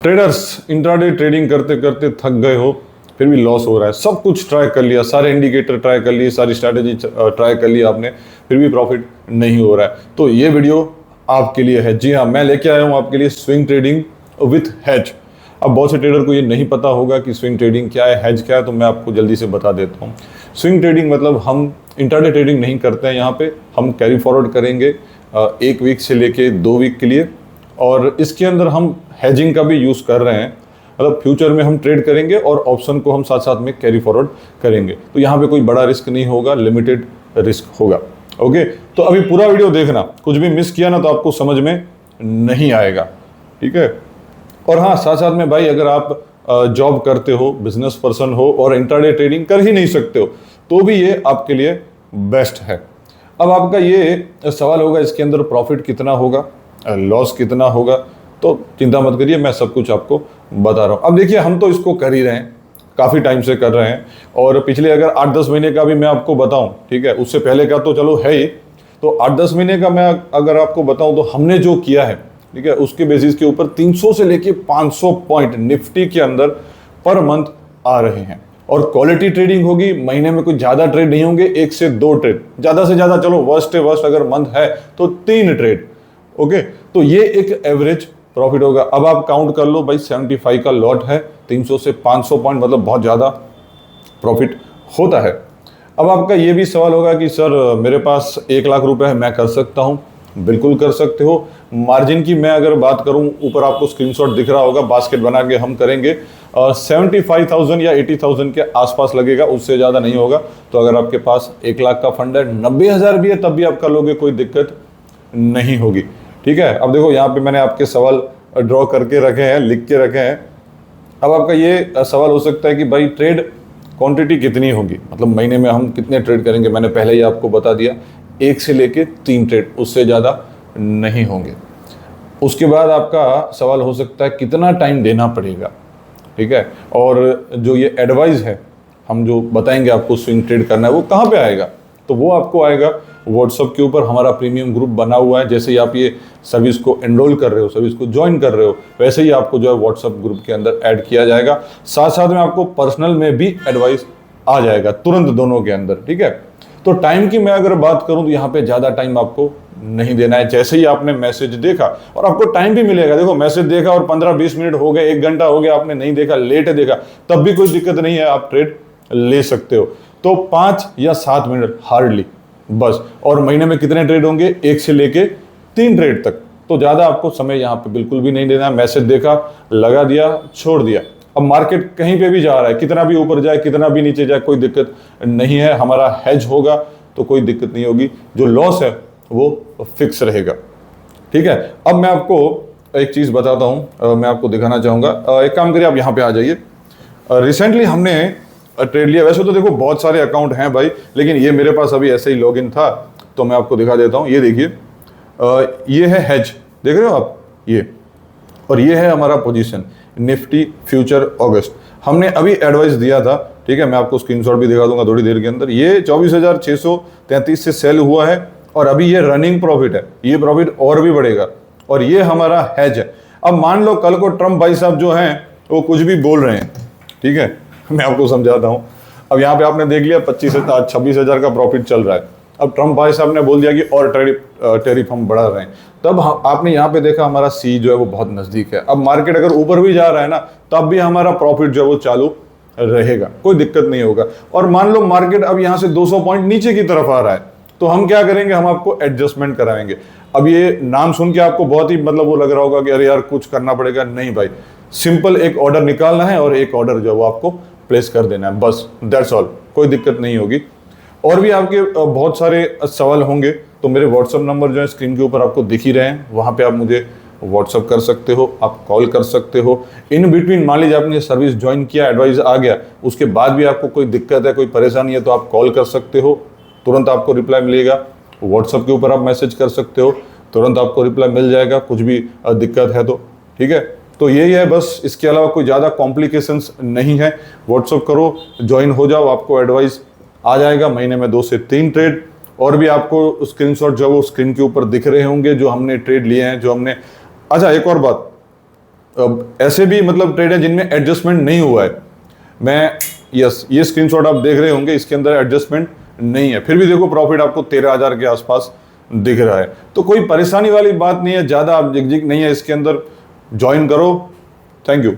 Traders intraday trading करते करते थक गए हो, फिर भी लॉस हो रहा है, सब कुछ ट्राई कर लिया, सारे इंडिकेटर ट्राई कर लिए, सारी स्ट्रैटेजी ट्राई कर लिया आपने, फिर भी प्रॉफिट नहीं हो रहा है, तो ये वीडियो आपके लिए है। जी हाँ, मैं लेके आया हूँ आपके लिए स्विंग ट्रेडिंग विथ हेज। अब बहुत से ट्रेडर को ये नहीं पता होगा कि स्विंग ट्रेडिंग क्या है, हेज क्या है, तो मैं आपको जल्दी से बता देता हूँ। स्विंग ट्रेडिंग मतलब हम इंट्राडे ट्रेडिंग नहीं करते हैं, यहाँ पे हम कैरी फॉरवर्ड करेंगे 1 वीक से लेके 2 वीक के लिए, और इसके अंदर हम हेजिंग का भी यूज़ कर रहे हैं, मतलब फ्यूचर में हम ट्रेड करेंगे और ऑप्शन को हम साथ साथ में कैरी फॉरवर्ड करेंगे, तो यहाँ पे कोई बड़ा रिस्क नहीं होगा, लिमिटेड रिस्क होगा। ओके, तो अभी पूरा वीडियो देखना, कुछ भी मिस किया ना तो आपको समझ में नहीं आएगा, ठीक है। और हाँ, साथ साथ में भाई, अगर आप जॉब करते हो, बिजनेस पर्सन हो और इंट्राडे ट्रेडिंग कर ही नहीं सकते हो, तो भी ये आपके लिए बेस्ट है। अब आपका ये सवाल होगा, इसके अंदर प्रॉफिट कितना होगा, लॉस कितना होगा, तो चिंता मत करिए, मैं सब कुछ आपको बता रहा हूँ। अब देखिए, हम तो इसको कर ही रहे हैं, काफ़ी टाइम से कर रहे हैं, और पिछले अगर 8-10 महीने का भी मैं आपको बताऊं, ठीक है, उससे पहले का तो चलो है ही, तो 8-10 महीने का मैं अगर आपको बताऊं तो हमने जो किया है, ठीक है, उसके बेसिस के ऊपर 300 से लेके 500 पॉइंट निफ्टी के अंदर पर मंथ आ रहे हैं। और क्वालिटी ट्रेडिंग होगी, महीने में कुछ ज़्यादा ट्रेड नहीं होंगे, 1 से 2 ट्रेड, ज़्यादा से ज़्यादा, चलो वर्स्ट अगर मंथ है तो 3 ट्रेड। ओके, तो ये एक एवरेज प्रॉफिट होगा। अब आप काउंट कर लो भाई, 75 का लॉट है, 300 से 500 पॉइंट, मतलब बहुत ज़्यादा प्रॉफिट होता है। अब आपका ये भी सवाल होगा कि सर मेरे पास 1 लाख रुपए है, मैं कर सकता हूँ? बिल्कुल कर सकते हो। मार्जिन की मैं अगर बात करूँ, ऊपर आपको स्क्रीनशॉट दिख रहा होगा, बास्केट बना के हम करेंगे, 75,000 या 80,000 के आसपास लगेगा, उससे ज़्यादा नहीं होगा। तो अगर आपके पास 1 लाख का फंड है, 90,000 भी है, तब भी आप कर लोगे, कोई दिक्कत नहीं होगी, ठीक है। अब देखो, यहाँ पे मैंने आपके सवाल ड्रॉ करके रखे हैं, लिख के रखे हैं। अब आपका ये सवाल हो सकता है कि भाई ट्रेड क्वांटिटी कितनी होगी, मतलब महीने में हम कितने ट्रेड करेंगे। मैंने पहले ही आपको बता दिया, 1 से लेके 3 ट्रेड, उससे ज़्यादा नहीं होंगे। उसके बाद आपका सवाल हो सकता है कितना टाइम देना पड़ेगा, ठीक है। और जो ये एडवाइस है, हम जो बताएंगे आपको स्विंग ट्रेड करना है, वो कहाँ पे आएगा, तो वो आपको आएगा व्हाट्सएप के ऊपर। हमारा प्रीमियम ग्रुप बना हुआ है, जैसे ही आप ये सर्विस को एनरोल कर रहे हो, सर्विस को ज्वाइन कर रहे हो, वैसे ही आपको जो है व्हाट्सएप ग्रुप के अंदर ऐड किया जाएगा। साथ साथ में आपको पर्सनल में भी एडवाइस आ जाएगा तुरंत, दोनों के अंदर, ठीक है। तो टाइम की मैं अगर बात करूं तो यहाँ पे ज़्यादा टाइम आपको नहीं देना है। जैसे ही आपने मैसेज देखा, और आपको टाइम भी मिलेगा, देखो मैसेज देखा और 15-20 मिनट हो गए, 1 घंटा हो गया, आपने नहीं देखा, लेट देखा, तब भी कोई दिक्कत नहीं है, आप ट्रेड ले सकते हो। तो 5 या 7 मिनट हार्डली बस। और महीने में कितने ट्रेड होंगे, 1 से लेके 3 ट्रेड तक, तो ज़्यादा आपको समय यहाँ पे बिल्कुल भी नहीं देना है। मैसेज देखा, लगा दिया, छोड़ दिया। अब मार्केट कहीं पे भी जा रहा है, कितना भी ऊपर जाए, कितना भी नीचे जाए, कोई दिक्कत नहीं है, हमारा हेज होगा तो कोई दिक्कत नहीं होगी। जो लॉस है वो फिक्स रहेगा, ठीक है। अब मैं आपको एक चीज़ बताता हूँ, मैं आपको दिखाना चाहूँगा। एक काम करिए, आप यहाँ पे आ जाइए। रिसेंटली हमने ट्रेड लिया, वैसे तो देखो बहुत सारे अकाउंट हैं भाई, लेकिन ये मेरे पास अभी ऐसे ही लॉगिन था, तो मैं आपको दिखा देता हूँ। ये देखिए, ये है हेज, देख रहे हो आप, ये, और ये है हमारा पोजीशन निफ्टी फ्यूचर अगस्त। हमने अभी एडवाइस दिया था, ठीक है, मैं आपको स्क्रीनशॉट भी दिखा दूंगा थोड़ी देर के अंदर। ये 24,633 से सेल हुआ है, और अभी ये रनिंग प्रॉफिट है, ये प्रॉफिट और भी बढ़ेगा, और ये हमारा हेज है। अब मान लो कल को ट्रम्प भाई साहब जो हैं वो कुछ भी बोल रहे हैं, ठीक है, मैं आपको समझाता हूँ। अब यहाँ पे आपने देख लिया 26,000 का प्रॉफिट चल रहा है। अब ट्रम्प भाई साहब ने बोल दिया कि और टैरिफ हम बढ़ा रहे हैं, तब आपने यहाँ पे देखा हमारा सी जो है वो बहुत नज़दीक है। अब मार्केट अगर ऊपर भी जा रहा है ना, तब भी हमारा प्रॉफिट जो है वो चालू रहेगा, कोई दिक्कत नहीं होगा। और मान लो मार्केट अब यहाँ से 200 पॉइंट नीचे की तरफ आ रहा है, तो हम क्या करेंगे, हम आपको एडजस्टमेंट कराएंगे। अब ये नाम सुन के आपको बहुत ही मतलब वो लग रहा होगा कि अरे यार कुछ करना पड़ेगा, नहीं भाई, सिंपल एक ऑर्डर निकालना है और एक ऑर्डर जो है वो आपको प्लेस कर देना है, बस, दैट्स ऑल, कोई दिक्कत नहीं होगी। और भी आपके बहुत सारे सवाल होंगे, तो मेरे व्हाट्सअप नंबर जो है स्क्रीन के ऊपर आपको दिख ही रहे हैं, वहाँ पे आप मुझे व्हाट्सअप कर सकते हो, आप कॉल कर सकते हो। इन बिटवीन मान लीजिए आपने सर्विस ज्वाइन किया, एडवाइस आ गया, उसके बाद भी आपको कोई दिक्कत है, कोई परेशानी है, तो आप कॉल कर सकते हो, तुरंत आपको रिप्लाई मिलेगा। व्हाट्सअप के ऊपर आप मैसेज कर सकते हो, तुरंत आपको रिप्लाई मिल जाएगा, कुछ भी दिक्कत है तो, ठीक है। तो यही है बस, इसके अलावा कोई ज़्यादा कॉम्प्लिकेशंस नहीं है। व्हाट्सअप करो, ज्वाइन हो जाओ, आपको एडवाइस आ जाएगा, महीने में 2 से 3 ट्रेड। और भी आपको स्क्रीनशॉट जो वो स्क्रीन के ऊपर दिख रहे होंगे, जो हमने ट्रेड लिए हैं, जो हमने। अच्छा, एक और बात, ऐसे भी मतलब ट्रेड है जिनमें एडजस्टमेंट नहीं हुआ है। यस, ये स्क्रीनशॉट आप देख रहे होंगे, इसके अंदर एडजस्टमेंट नहीं है, फिर भी देखो प्रॉफिट आपको 13,000 के आसपास दिख रहा है। तो कोई परेशानी वाली बात नहीं है, ज़्यादा आप जिग नहीं है इसके अंदर। ज्वाइन करो। Thank you.